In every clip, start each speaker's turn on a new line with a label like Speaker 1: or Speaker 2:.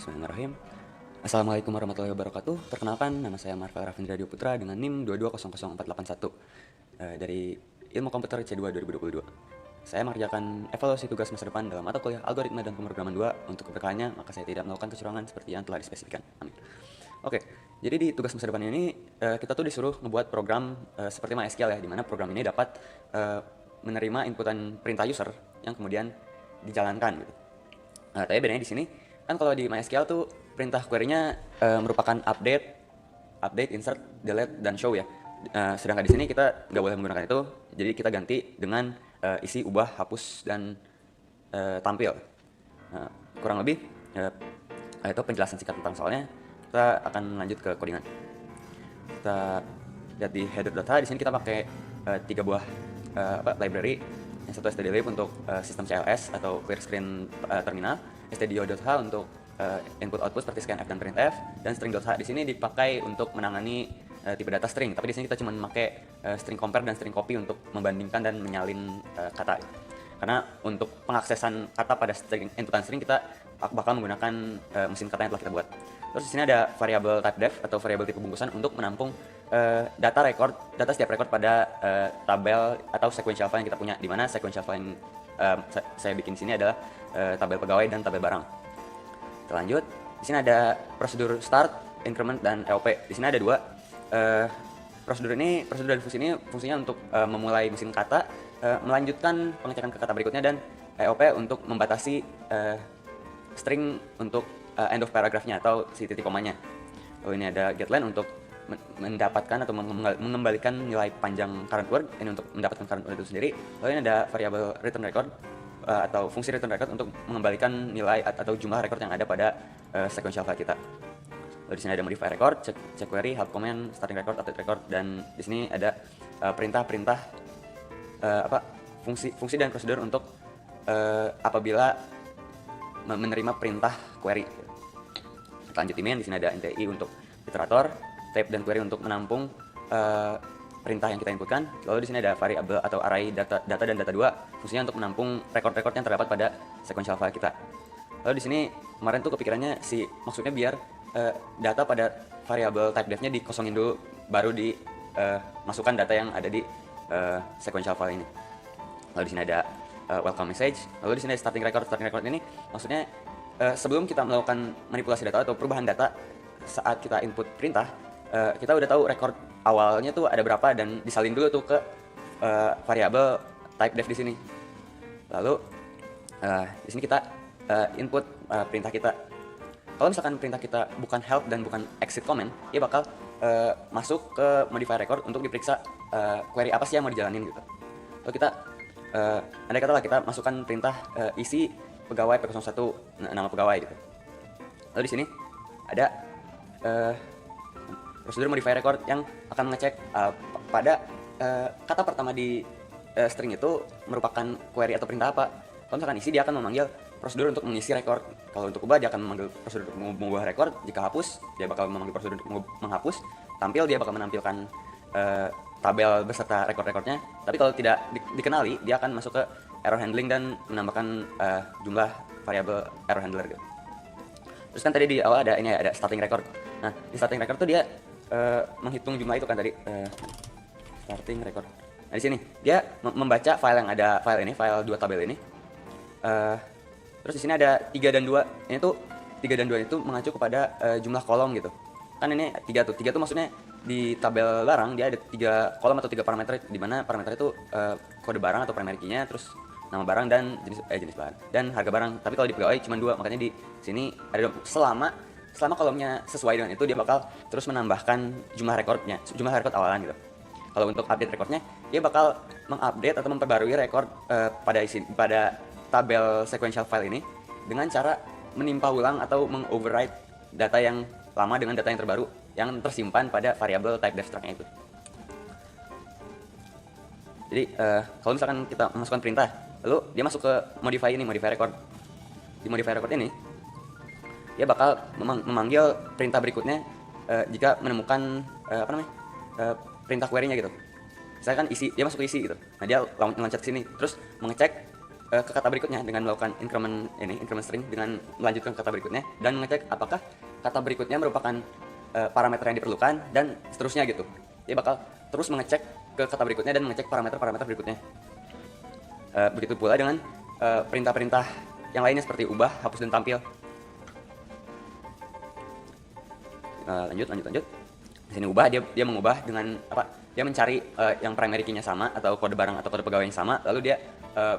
Speaker 1: Bismillahirrahmanirrahim. Assalamualaikum warahmatullahi wabarakatuh. Perkenalkan, nama saya Marfa Rafindra Dio Putra dengan NIM 2200481 dari Ilmu Komputer C2 2022. Saya mengerjakan evaluasi tugas masa depan dalam mata kuliah Algoritma dan Pemrograman 2. Untuk keberkahannya, maka saya tidak melakukan kecurangan seperti yang telah dispesifikan. Amin. Oke, jadi di tugas masa depan ini kita tuh disuruh ngebuat program seperti MySQL ya, di mana program ini dapat menerima inputan perintah user yang kemudian dijalankan gitu. Tapi bedanya di sini kan kalau di MySQL tuh perintah query-nya merupakan update, insert, delete, dan show ya. Sedangkan di sini kita nggak boleh menggunakan itu, jadi kita ganti dengan isi, ubah, hapus, dan tampil. Kurang lebih itu penjelasan singkat tentang soalnya. Kita akan lanjut ke codingan. Kita lihat di header.h. Di sini kita pakai 3 buah library. Yang satu stdlib untuk sistem CLS atau clear screen terminal, stdio.h untuk input output seperti scanf dan printf, dan string.h di sini dipakai untuk menangani tipe data string. Tapi di sini kita cuma memakai string compare dan string copy untuk membandingkan dan menyalin kata. Karena untuk pengaksesan kata pada inputan string kita bakal menggunakan mesin kata yang telah kita buat. Terus di sini ada variabel type def atau variabel tipe bungkusan untuk menampung data setiap record pada tabel atau sequential file yang kita punya. Di mana sequential file yang saya bikin di sini adalah tabel pegawai dan tabel barang. Kita lanjut. Di sini ada prosedur start, increment, dan EOP. Di sini ada dua. Prosedur dan fungsi ini fungsinya untuk memulai mesin kata, melanjutkan pengecekan ke kata berikutnya, dan EOP untuk membatasi string untuk end of paragraph-nya atau si titik komanya. Lalu ini ada getLength untuk mendapatkan atau mengembalikan nilai panjang current word, ini untuk mendapatkan current word itu sendiri. Lalu ini ada variabel return record atau fungsi return record untuk mengembalikan nilai atau jumlah record yang ada pada sequential file kita. Lalu di sini ada modify record, check query, help command, starting record, update record, dan di sini ada perintah-perintah fungsi dan prosedur untuk apabila menerima perintah query. Kita lanjut main. Di sini ada NTI untuk iterator, type dan query untuk menampung perintah yang kita inputkan. Lalu di sini ada variabel atau array data dan data 2, fungsinya untuk menampung record-record yang terdapat pada sequential file kita. Lalu di sini kemarin tuh kepikirannya maksudnya biar data pada variabel type def-nya dikosongin dulu, baru masukkan data yang ada di sequential file ini. Lalu di sini ada welcome message. Lalu di sini ada starting record. Starting record ini maksudnya sebelum kita melakukan manipulasi data atau perubahan data saat kita input perintah, kita udah tahu record awalnya tuh ada berapa dan disalin dulu tuh ke variabel type def di sini. Lalu di sini kita input perintah kita. Kalau misalkan perintah kita bukan help dan bukan exit command, dia bakal masuk ke modify record untuk diperiksa query apa sih yang mau dijalanin gitu. Lalu kita andai katalah kita masukkan perintah isi pegawai P01 nama pegawai gitu. Lalu di sini ada prosedur modify record yang akan mengecek pada kata pertama di string itu merupakan query atau perintah apa. Kalau misalkan isi, dia akan memanggil prosedur untuk mengisi record. Kalau untuk ubah, dia akan memanggil prosedur untuk mengubah record. Jika hapus, dia bakal memanggil prosedur untuk menghapus. Tampil, dia bakal menampilkan tabel beserta record-recordnya. Tapi kalau tidak dikenali, dia akan masuk ke error handling dan menambahkan jumlah variabel error handler gitu. Terus kan tadi di awal ada starting record. Nah, di starting record tuh dia menghitung jumlah itu kan tadi starting record. Nah, di sini dia membaca file yang ada file 2 tabel ini. Terus di sini ada 3 dan 2. Ini tuh 3 dan 2 itu mengacu kepada jumlah kolom gitu. Kan ini 3 tuh. 3 tuh maksudnya di tabel barang dia ada 3 kolom atau 3 parameter, di mana parameter itu kode barang atau primary key-nya, terus nama barang dan jenis bahan dan harga barang. Tapi kalau di pegawai cuma 2, makanya di sini ada selama kolomnya sesuai dengan itu, dia bakal terus menambahkan jumlah record awalan gitu. Kalau untuk update recordnya, dia bakal mengupdate atau memperbarui record pada tabel sequential file ini dengan cara menimpa ulang atau mengoverride data yang lama dengan data yang terbaru yang tersimpan pada variabel type def struct-nya itu. Jadi kalau misalkan kita memasukkan perintah, lalu dia masuk ke modify record. Di modify record ini dia bakal memanggil perintah berikutnya jika menemukan perintah query-nya gitu. Misalkan isi, dia masuk ke isi gitu. Nah, dia loncat ke sini terus mengecek ke kata berikutnya dengan melakukan increment string dengan melanjutkan ke kata berikutnya dan mengecek apakah kata berikutnya merupakan parameter yang diperlukan dan seterusnya gitu. Dia bakal terus mengecek ke kata berikutnya dan mengecek parameter-parameter berikutnya. Begitu pula dengan perintah-perintah yang lainnya seperti ubah, hapus, dan tampil. Lanjut. Di sini ubah, dia mengubah dengan apa? Dia mencari yang primary key-nya sama atau kode barang atau kode pegawai yang sama, lalu dia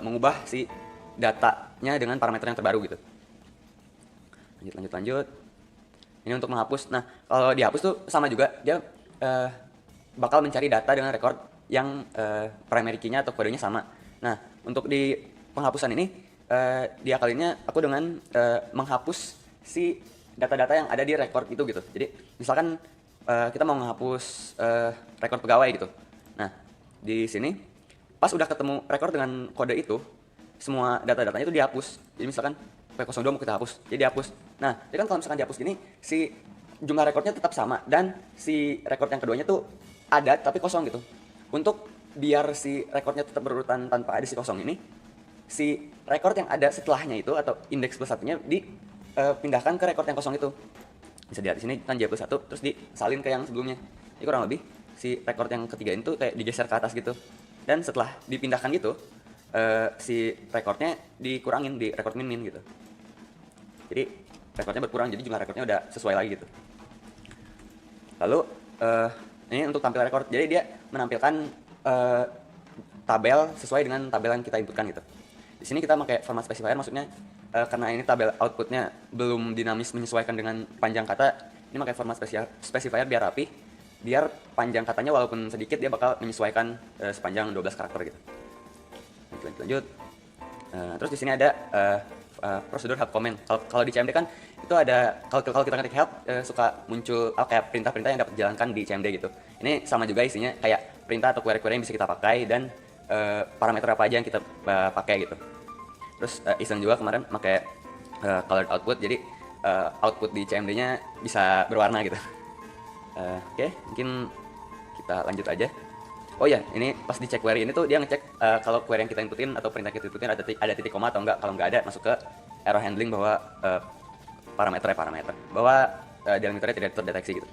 Speaker 1: mengubah si datanya dengan parameter yang terbaru gitu. Lanjut. Ini untuk menghapus. Nah, kalau dihapus tuh sama juga, dia bakal mencari data dengan record yang primary key-nya atau kodenya sama. Nah, untuk di penghapusan ini diakalinya aku dengan menghapus si data-data yang ada di record itu gitu. Jadi misalkan kita mau menghapus record pegawai gitu. Nah, di sini pas udah ketemu record dengan kode itu, semua data-datanya itu dihapus. Jadi misalkan P02 mau kita hapus, jadi dihapus. Nah, jadi kan kalau misalkan dihapus gini, si jumlah recordnya tetap sama dan si record yang keduanya tuh ada tapi kosong gitu. Untuk biar si recordnya tetap berurutan tanpa ada si kosong ini, si record yang ada setelahnya itu atau indeks plus satunya dipindahkan ke record yang kosong itu. Bisa dilihat di sini kan J plus 1 terus disalin ke yang sebelumnya. Jadi kurang lebih si record yang ketiga itu kayak digeser ke atas gitu. Dan setelah dipindahkan gitu, si recordnya dikurangin di record min gitu. Jadi recordnya berkurang, jadi jumlah recordnya udah sesuai lagi gitu. Lalu ini untuk tampil record, jadi dia menampilkan tabel sesuai dengan tabel yang kita inputkan gitu. Di sini kita pakai format specifier, maksudnya karena ini tabel outputnya belum dinamis menyesuaikan dengan panjang kata, ini pakai format specifier biar rapi, biar panjang katanya walaupun sedikit dia bakal menyesuaikan sepanjang 12 karakter gitu. Lanjut. Terus di sini ada prosedur help comment. Kalau di CMD kan itu ada, kalau kita ketik help suka muncul kayak perintah-perintah yang dapat dijalankan di CMD gitu. Ini sama juga isinya kayak perintah atau query-query yang bisa kita pakai dan parameter apa aja yang kita pakai gitu. Terus iseng juga kemarin pakai colored output, jadi output di CMD-nya bisa berwarna gitu. Oke, mungkin kita lanjut aja. Oh ya, ini pas dicek query ini tuh dia ngecek kalau query yang kita inputin atau perintah kita inputin ada titik koma atau enggak. Kalau enggak ada, masuk ke error handling bahwa parameter bahwa delimiternya tidak terdeteksi gitu.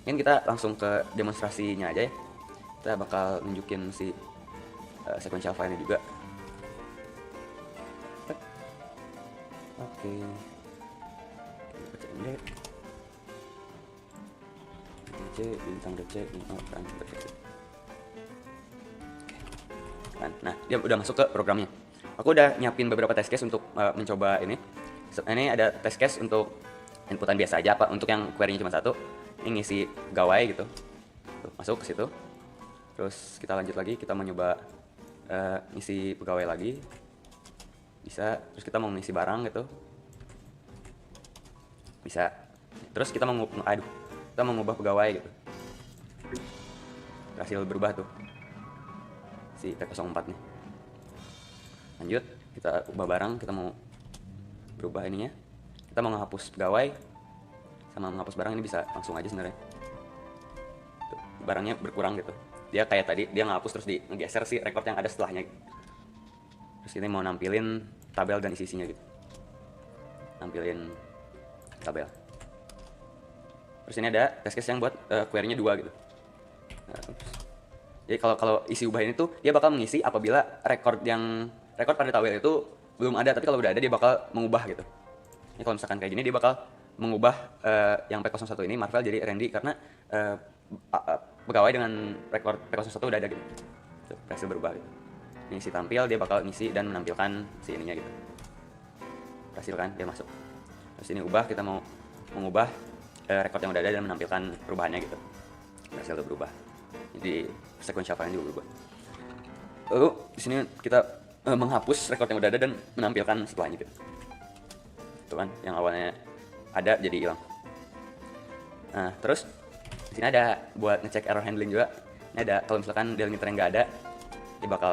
Speaker 1: Mungkin kita langsung ke demonstrasinya aja ya. Kita bakal nunjukin si sequential file-nya juga. Oke. DC bintang DC kan nah dia udah masuk ke programnya. Aku udah nyiapin beberapa test case untuk mencoba ini. Ini ada test case untuk inputan biasa aja, apa untuk yang query-nya cuma satu, ini ngisi pegawai gitu. Tuh, masuk ke situ. Terus kita lanjut lagi, kita mau nyoba ngisi pegawai lagi. Bisa. Terus kita mau ngisi barang gitu. Bisa. Terus kita mau mengubah pegawai gitu. Berhasil berubah tuh si P04 nih. Lanjut, kita ubah barang, kita mau berubah ininya. Kita mau menghapus pegawai sama menghapus barang, ini bisa langsung aja sebenarnya. Tuh, barangnya berkurang gitu. Dia kayak tadi, dia ngehapus terus ngegeser si record yang ada setelahnya. Terus ini mau nampilin tabel dan isi-isinya gitu. Nampilin tabel. Terus ini ada test case yang buat query-nya 2 gitu. Jadi kalau isi ubah ini tuh dia bakal mengisi apabila record pada tabel itu belum ada, tapi kalau udah ada dia bakal mengubah gitu. Ini kalau misalkan kayak gini dia bakal mengubah yang P01 ini Marvel jadi Randy karena pegawai dengan record P01 udah ada gitu. Tuh, berhasil berubah gitu. Ini isi tampil, dia bakal ngisi dan menampilkan si ininya gitu. Berhasil kan dia masuk. Terus ini ubah, kita mau mengubah record yang udah ada dan menampilkan perubahannya gitu. Berhasil berubah. Jadi sequential file juga berubah. Lalu di sini kita menghapus record yang udah ada dan menampilkan setelahnya gitu. Itu kan yang awalnya ada jadi hilang. Nah, terus di sini ada buat ngecek error handling juga. Ini ada kalau misalkan delimiter yang nggak ada, dia bakal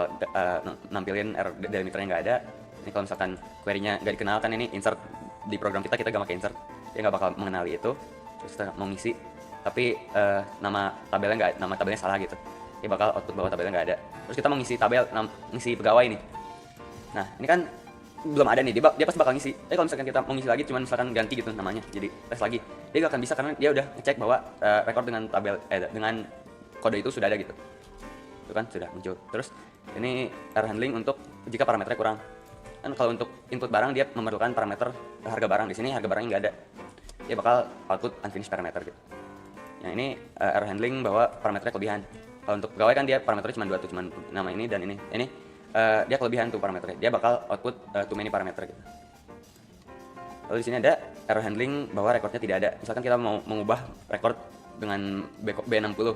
Speaker 1: nampilin error delimiter yang nggak ada. Ini kalau misalkan query-nya nggak dikenal kan ini insert di program kita nggak pakai insert, dia nggak bakal mengenali itu. Terus kita mau ngisi, tapi nama tabelnya salah gitu. Dia bakal output bahwa tabelnya nggak ada. Terus kita mau ngisi ngisi pegawai nih. Nah ini kan belum ada nih, dia pasti bakal ngisi. Tapi kalau misalkan kita mau ngisi lagi, cuman misalkan ganti gitu namanya, jadi tes lagi, dia gak akan bisa karena dia udah ngecek bahwa record dengan tabel dengan kode itu sudah ada gitu. Itu kan sudah muncul. Terus ini error handling untuk jika parameternya kurang. Kan kalau untuk input barang dia memerlukan parameter harga barang. Di sini harga barangnya nggak ada. Dia bakal output unfinished parameter gitu. Yang ini error handling bahwa parameternya kelebihan. Kalau untuk pegawai kan dia parameternya cuma 2 tuh, cuma nama ini dan ini. Ini dia kelebihan tuh parameternya. Dia bakal output too many parameter gitu. Lalu di sini ada error handling bahwa recordnya tidak ada. Misalkan kita mau mengubah record dengan B60,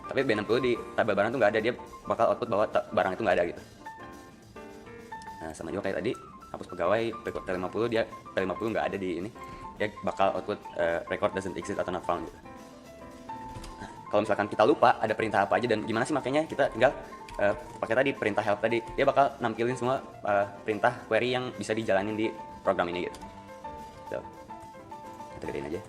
Speaker 1: tapi B60 di tabel barang itu nggak ada, dia bakal output bahwa barang itu nggak ada gitu. Nah sama juga kayak tadi, hapus pegawai, P50 dia P50 nggak ada di ini, dia bakal output record doesn't exist atau not found gitu. Nah, kalau misalkan kita lupa ada perintah apa aja dan gimana sih makanya, kita tinggal pakai tadi perintah help tadi, dia bakal nampilin semua perintah query yang bisa dijalanin di program ini gitu. So, kita gedein aja.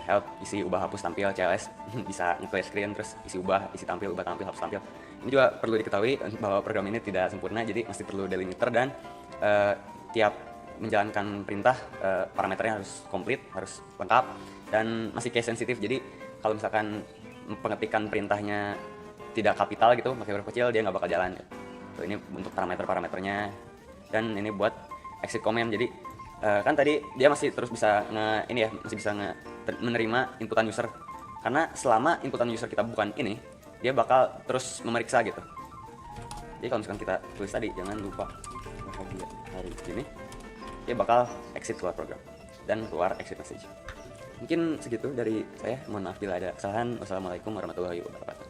Speaker 1: Help, isi, ubah, hapus, tampil, CLS bisa nge-clear screen, terus isi, ubah, tampil, hapus, tampil. Ini juga perlu diketahui bahwa program ini tidak sempurna, jadi masih perlu delimiter dan tiap menjalankan perintah parameternya harus komplit, harus lengkap dan masih case sensitif. Jadi kalau misalkan pengetikan perintahnya tidak kapital gitu, pakai huruf kecil, dia nggak bakal jalan. So, ini untuk parameternya dan ini buat exit command. Jadi kan tadi dia masih terus bisa masih bisa menerima inputan user, karena selama inputan user kita bukan ini, dia bakal terus memeriksa gitu. Jadi kalau misalkan kita tulis tadi jangan lupa bahagia hari ini, dia bakal exit keluar program dan keluar exit message. Mungkin segitu dari saya, mohon maaf bila ada kesalahan. Wassalamualaikum warahmatullahi wabarakatuh.